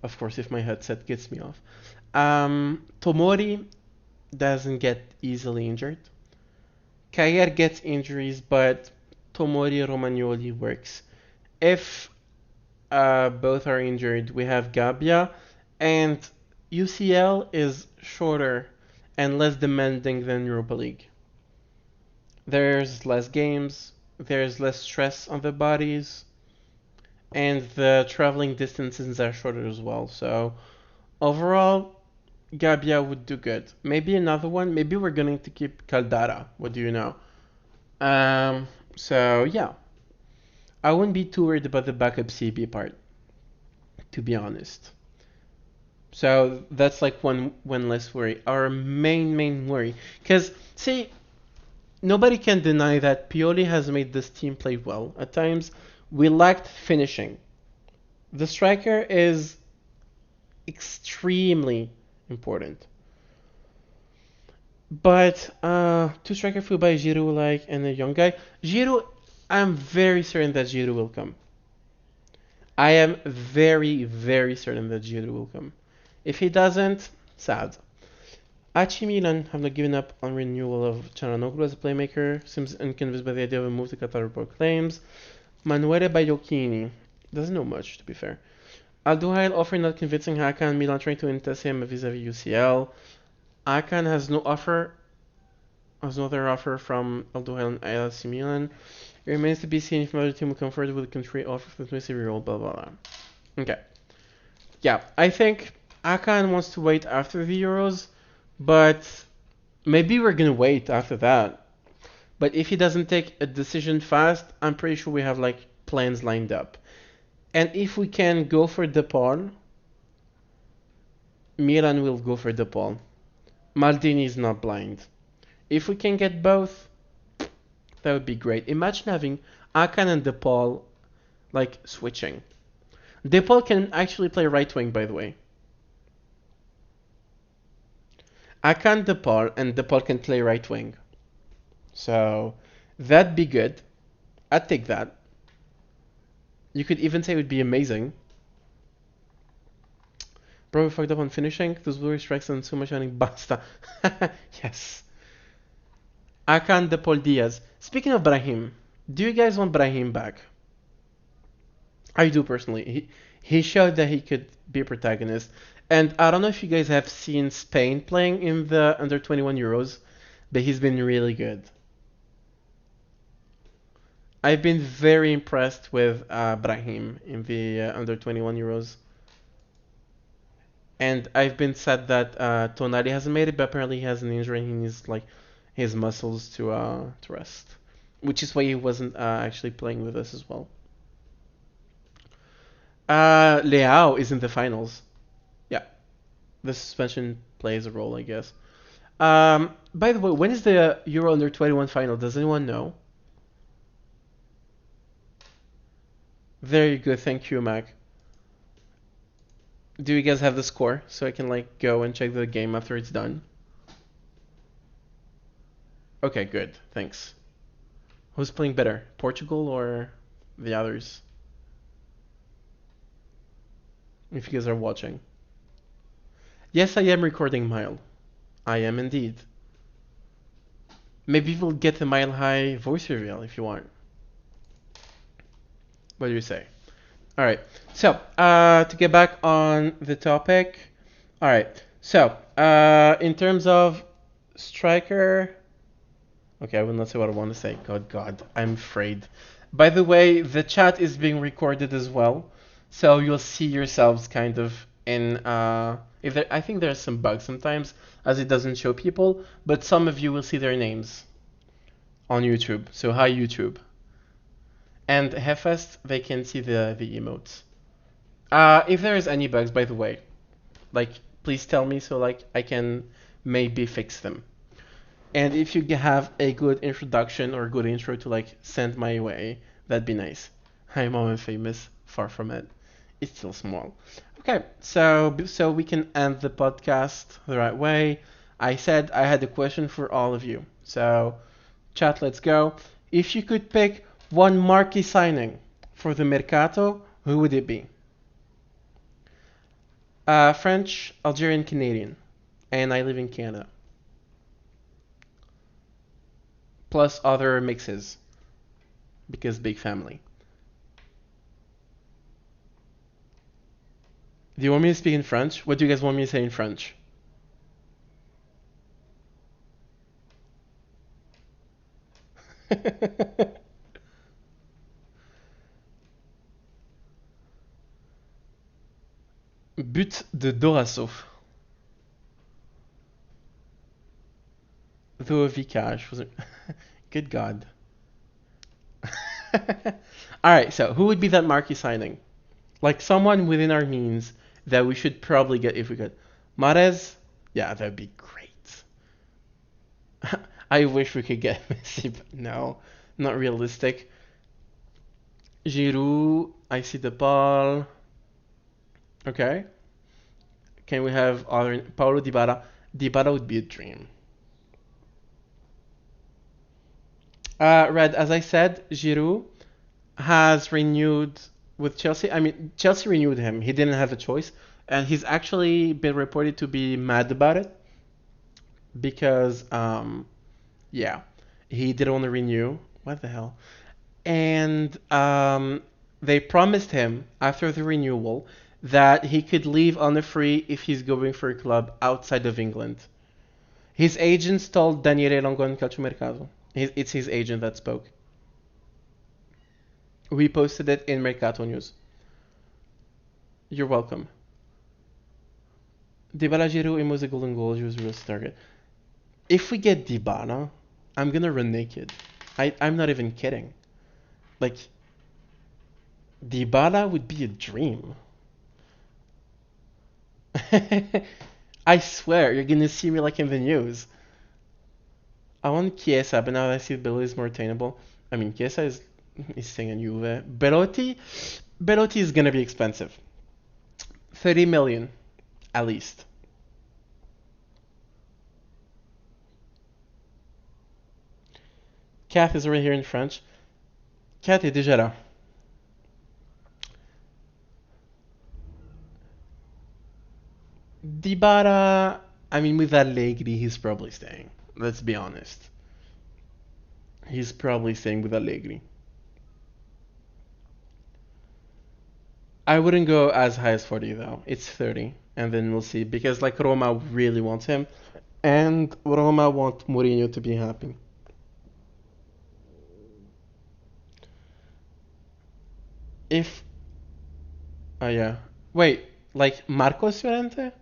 Of course, if my headset gets me off. Tomori doesn't get easily injured. Kayer gets injuries, but Tomori Romagnoli works. If both are injured, we have Gabbia, and UCL is shorter and less demanding than Europa League. There's less games, there's less stress on the bodies, and the traveling distances are shorter as well. So overall, Gabbia would do good. Maybe another one. Maybe we're going to keep Caldara. What do you know? So yeah, I wouldn't be too worried about the backup CB part, to be honest. So that's like one less worry. Our main worry, because see, nobody can deny that Pioli has made this team play well. At times, we lacked finishing. The striker is extremely important. But two striker flew by Giroud like and a young guy. Giroud, I'm very certain that Giroud will come. I am very certain that Giroud will come. If he doesn't, sad. AC Milan have not given up on renewal of Çalhanoğlu as a playmaker. Seems unconvinced by the idea of a move to Qatar report claims. Manuele Baiocchini doesn't know much, to be fair. Al-Duhail offering not convincing Hakan. Milan trying to entice him vis-a-vis UCL. Hakan has no offer. Has no other offer from Al-Duhail and AC Milan. It remains to be seen if another team will come forward with a country offer for the 27-year-old. Blah blah blah. Okay. Yeah, I think Hakan wants to wait after the Euros, but maybe we're gonna wait after that. But if he doesn't take a decision fast, I'm pretty sure we have like plans lined up. And if we can go for DePaul, Milan will go for DePaul. Maldini is not blind. If we can get both, that would be great. Imagine having Akan and DePaul like switching. DePaul can actually play right wing, by the way. Akan DePaul and DePaul can play right wing. So that'd be good. I'd take that. You could even say it would be amazing. Bro, we fucked up on finishing. Those blurry strikes and so much running. Basta. Yes. Akan DePaul Diaz. Speaking of Brahim, do you guys want Brahim back? I do personally. He showed that he could be a protagonist. And I don't know if you guys have seen Spain playing in the under 21 Euros, but he's been really good. I've been very impressed with Brahim in the under 21 Euros. And I've been sad that Tonali hasn't made it, but apparently he has an injury and he needs like his muscles to rest, which is why he wasn't actually playing with us as well. Leao is in the finals. Yeah, the suspension plays a role, I guess. By the way, when is the Euro Under 21 final? Does anyone know? Very good, thank you, Mac. Do you guys have the score so I can like go and check the game after it's done? Okay, good, thanks. Who's playing better, Portugal or the others? If you guys are watching. Yes, I am recording, Mile. I am indeed. Maybe we'll get a mile high voice reveal if you want. What do you say? All right. So, to get back on the topic. All right. So, in terms of striker, okay, I will not say what I want to say. God, I'm afraid. By the way, the chat is being recorded as well, so you'll see yourselves kind of in. If there, I think there's some bugs sometimes, as it doesn't show people, but some of you will see their names on YouTube. So hi YouTube. And Hefest, they can see the emotes. If there is any bugs, by the way, like please tell me so like I can maybe fix them. And if you have a good introduction or a good intro to like send my way, that'd be nice. I'm all famous, far from it. It's still small. Okay, so we can end the podcast the right way. I said I had a question for all of you. So chat, let's go. If you could pick one marquee signing for the Mercato, who would it be? French, Algerian, Canadian, and I live in Canada. Plus other mixes, because big family. Do you want me to speak in French? What do you guys want me to say in French? But de Dorasso. Though Vikash was good God. Alright, so who would be that marquee signing? Like someone within our means that we should probably get if we could. Mahrez? Yeah, that'd be great. I wish we could get Messi, but no, not realistic. Giroud, I see the ball. Okay. Can we have other Paulo Dybala? Dybala would be a dream. Red, as I said, Giroud has renewed with Chelsea. I mean, Chelsea renewed him. He didn't have a choice, and he's actually been reported to be mad about it because, yeah, he didn't want to renew. What the hell? And they promised him after the renewal that he could leave on a free if he's going for a club outside of England. His agents told Daniele Longo in Calciomercato. It's his agent that spoke. We posted it in Mercato News. You're welcome. Dybala, Giroud, Imo's a golden goal. Giroud's real target. If we get Dybala, I'm gonna run naked. I'm not even kidding. Like, Dybala would be a dream. I swear, you're gonna see me like in the news. I want Chiesa, but now that I see Belotti is more attainable. I mean, Chiesa is staying in Juve. Belotti is gonna be expensive. 30 million, at least. Cat is already here in French. Cat est déjà là. Dybala, I mean, with Allegri, he's probably staying. Let's be honest. He's probably staying with Allegri. I wouldn't go as high as 40 though. It's 30, and then we'll see. Because like Roma really wants him, and Roma want Mourinho to be happy. If, oh yeah, wait, like Marcos Llorente?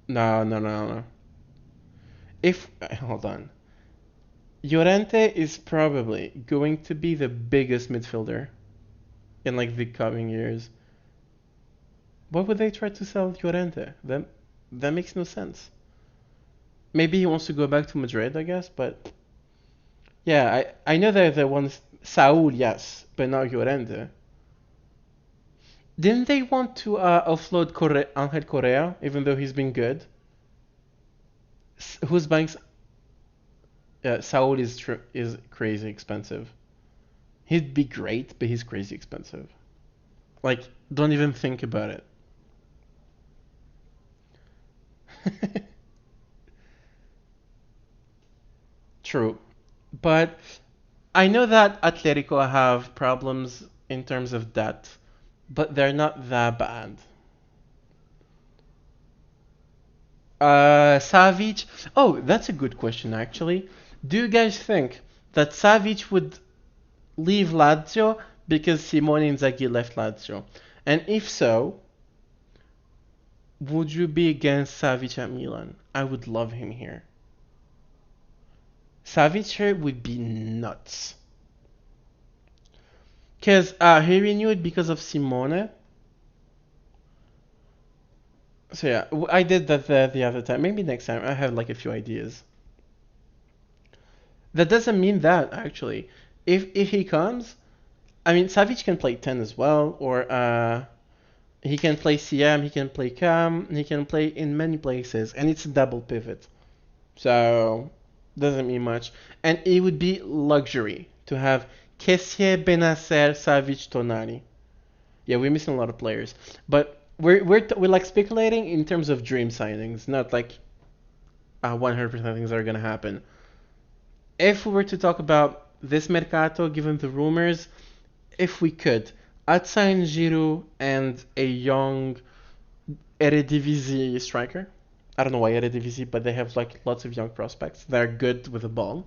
No. If hold on, Llorente is probably going to be the biggest midfielder in like the coming years. Why would they try to sell Llorente? That makes no sense. Maybe he wants to go back to Madrid, I guess, but yeah, I know that the ones Saul, yes, but not Llorente. Didn't they want to offload Angel Correa, even though he's been good? Who's buying? Yeah, Saul is crazy expensive. He'd be great, but he's crazy expensive. Like, don't even think about it. True. But I know that Atletico have problems in terms of debt, but they're not that bad. Savic. Oh, that's a good question actually. Do you guys think that Savic would leave Lazio because Simone Inzaghi left Lazio? And if so, would you be against Savic at Milan? I would love him here. Savic here would be nuts. Because he renewed because of Simone. So yeah, I did that the other time. Maybe next time. I have like a few ideas. That doesn't mean that actually. If he comes, I mean Savic can play 10 as well, or he can play CM, he can play Cam, he can play in many places, and it's a double pivot. So doesn't mean much. And it would be luxury to have Kessie, Benacer, Savic, Tonali. Yeah, we're missing a lot of players, but we're like speculating in terms of dream signings, not like 100% things that are gonna happen. If we were to talk about this Mercato, given the rumors, if we could, I'd sign Giroud and a young Eredivisie striker. I don't know why Eredivisie, but they have like lots of young prospects. They're good with the ball.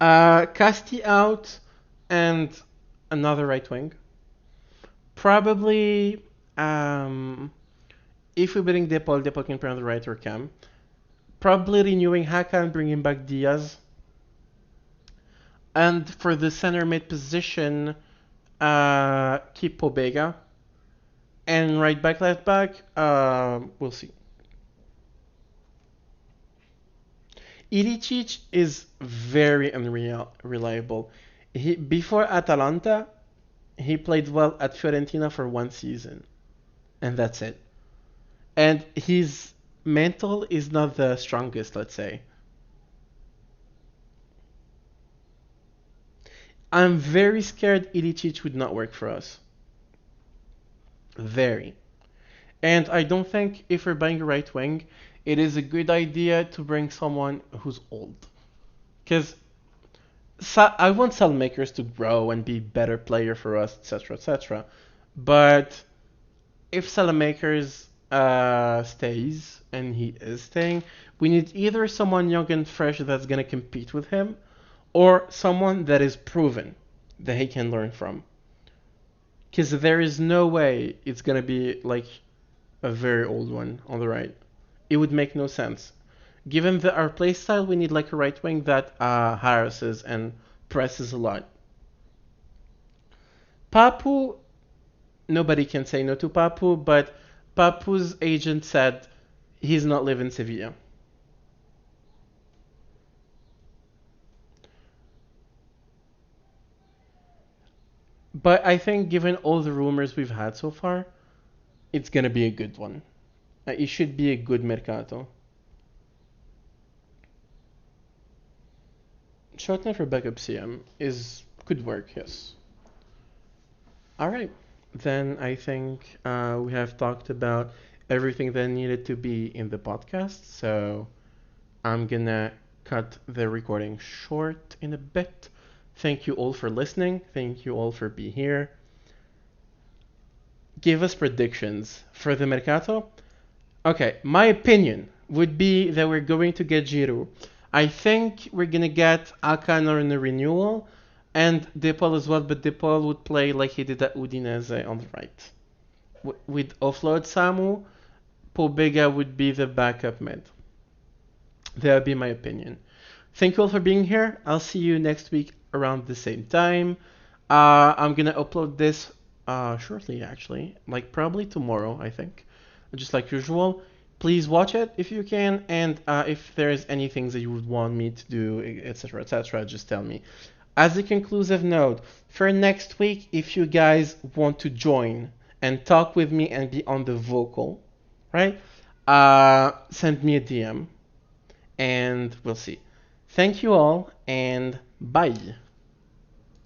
Casti out and another right wing. Probably, if we bring Depol can play on the right or Cam. Probably renewing Haka and bringing back Diaz. And for the center mid position, keep Pobega. And right back, left back, we'll see. Ilicic is very unreliable. Before Atalanta, he played well at Fiorentina for one season, and that's it. And his mental is not the strongest, let's say. I'm very scared Ilicic would not work for us. Very. And I don't think if we're buying a right wing, it is a good idea to bring someone who's old. Because I want makers to grow and be better player for us, etc., etc. But if Salamakers stays, and he is staying, we need either someone young and fresh that's gonna compete with him, or someone that is proven that he can learn from. Because there is no way it's gonna be like a very old one on the right. It would make no sense. Given our playstyle, we need like a right wing that harasses and presses a lot. Papu, nobody can say no to Papu, but Papu's agent said he's not living in Sevilla. But I think given all the rumors we've had so far, it's gonna be a good one. It should be a good Mercato. Shortline for backup CM is could work, yes. Alright, then I think we have talked about everything that needed to be in the podcast, so I'm gonna cut the recording short in a bit. Thank you all for listening. Thank you all for being here. Give us predictions for the Mercato. Okay, my opinion would be that we're going to get Giroud. I think we're gonna get Akan in a renewal and Depol as well, but Depol would play like he did at Udinese on the right. With offload Samu, Pobega would be the backup mid. That would be my opinion. Thank you all for being here. I'll see you next week around the same time. I'm gonna upload this shortly, actually, like probably tomorrow, I think, just like usual. Please watch it if you can, and if there's any things that you would want me to do, etc., etc., just tell me. As a conclusive note, for next week, if you guys want to join and talk with me and be on the vocal, right? Send me a DM, and we'll see. Thank you all, and bye.